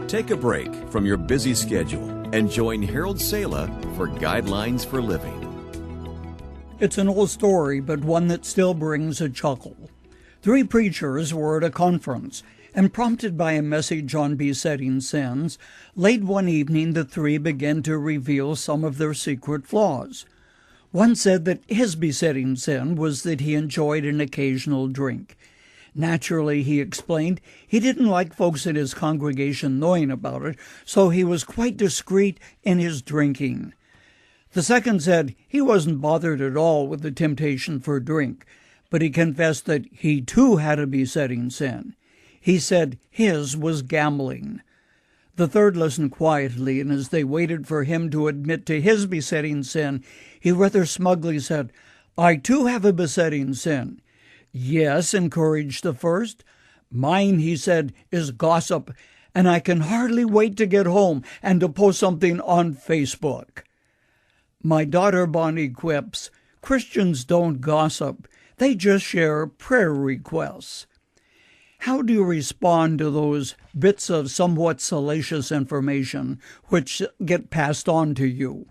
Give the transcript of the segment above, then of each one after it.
Take a break from your busy schedule and join Harold Sala for Guidelines for Living. It's an old story, but one that still brings a chuckle. 3 preachers were at a conference, and prompted by a message on besetting sins, late one evening the 3 began to reveal some of their secret flaws. One said that his besetting sin was that he enjoyed an occasional drink. Naturally, he explained, he didn't like folks in his congregation knowing about it, so he was quite discreet in his drinking. The second said he wasn't bothered at all with the temptation for drink, but he confessed that he too had a besetting sin. He said his was gambling. The third listened quietly, and as they waited for him to admit to his besetting sin, he rather smugly said, "I too have a besetting sin." "Yes," encouraged the first. "Mine," he said, "is gossip, and I can hardly wait to get home and to post something on Facebook." My daughter Bonnie quips, "Christians don't gossip. They just share prayer requests." How do you respond to those bits of somewhat salacious information which get passed on to you?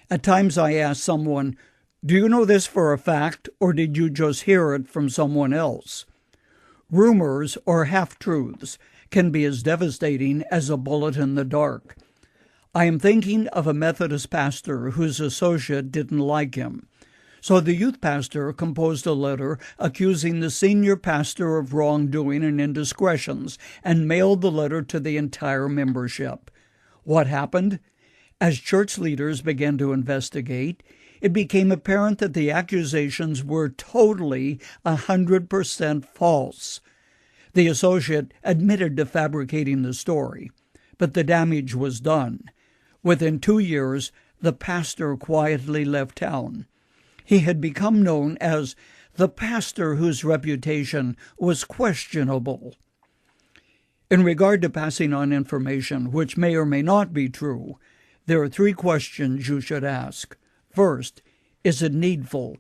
At times I ask someone, "Do you know this for a fact, or did you just hear it from someone else?" Rumors or half-truths can be as devastating as a bullet in the dark. I am thinking of a Methodist pastor whose associate didn't like him. So the youth pastor composed a letter accusing the senior pastor of wrongdoing and indiscretions and mailed the letter to the entire membership. What happened? As church leaders began to investigate, it became apparent that the accusations were totally 100% false. The associate admitted to fabricating the story, but the damage was done. Within 2 years, the pastor quietly left town. He had become known as the pastor whose reputation was questionable. In regard to passing on information which may or may not be true, there are 3 questions you should ask. First, is it needful?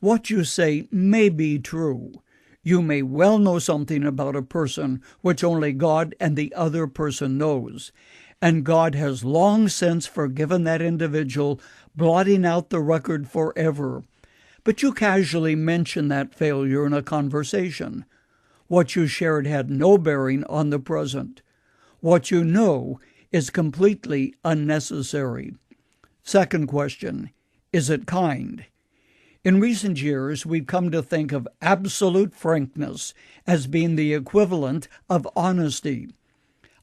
What you say may be true. You may well know something about a person which only God and the other person knows, and God has long since forgiven that individual, blotting out the record forever. But you casually mention that failure in a conversation. What you shared had no bearing on the present. What you know is completely unnecessary. Second question, is it kind? In recent years, we've come to think of absolute frankness as being the equivalent of honesty.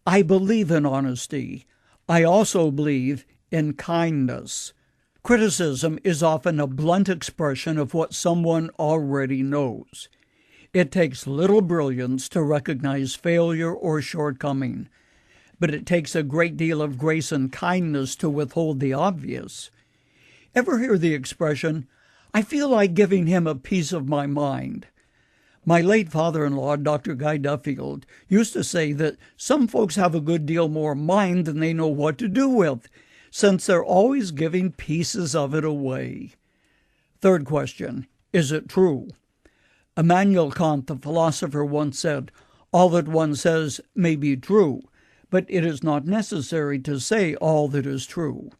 I believe in honesty. I also believe in kindness. Criticism is often a blunt expression of what someone already knows. It takes little brilliance to recognize failure or shortcoming, but it takes a great deal of grace and kindness to withhold the obvious. Ever hear the expression, "I feel like giving him a piece of my mind"? My late father-in-law, Dr. Guy Duffield, used to say that some folks have a good deal more mind than they know what to do with, since they're always giving pieces of it away. Third question, is it true? Immanuel Kant, the philosopher, once said, "All that one says may be true, but it is not necessary to say all that is true."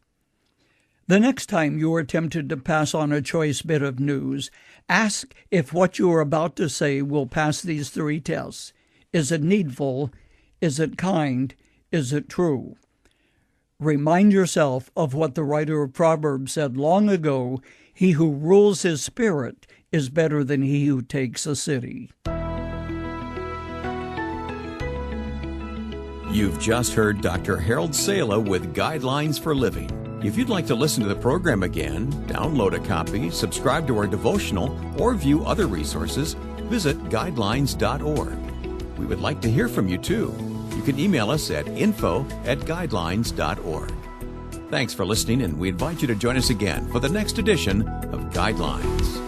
The next time you are tempted to pass on a choice bit of news, ask if what you are about to say will pass these 3 tests. Is it needful? Is it kind? Is it true? Remind yourself of what the writer of Proverbs said long ago, "He who rules his spirit is better than he who takes a city." You've just heard Dr. Harold Sala with Guidelines for Living. If you'd like to listen to the program again, download a copy, subscribe to our devotional, or view other resources, visit guidelines.org. We would like to hear from you too. You can email us at info@guidelines.org. Thanks for listening, and we invite you to join us again for the next edition of Guidelines.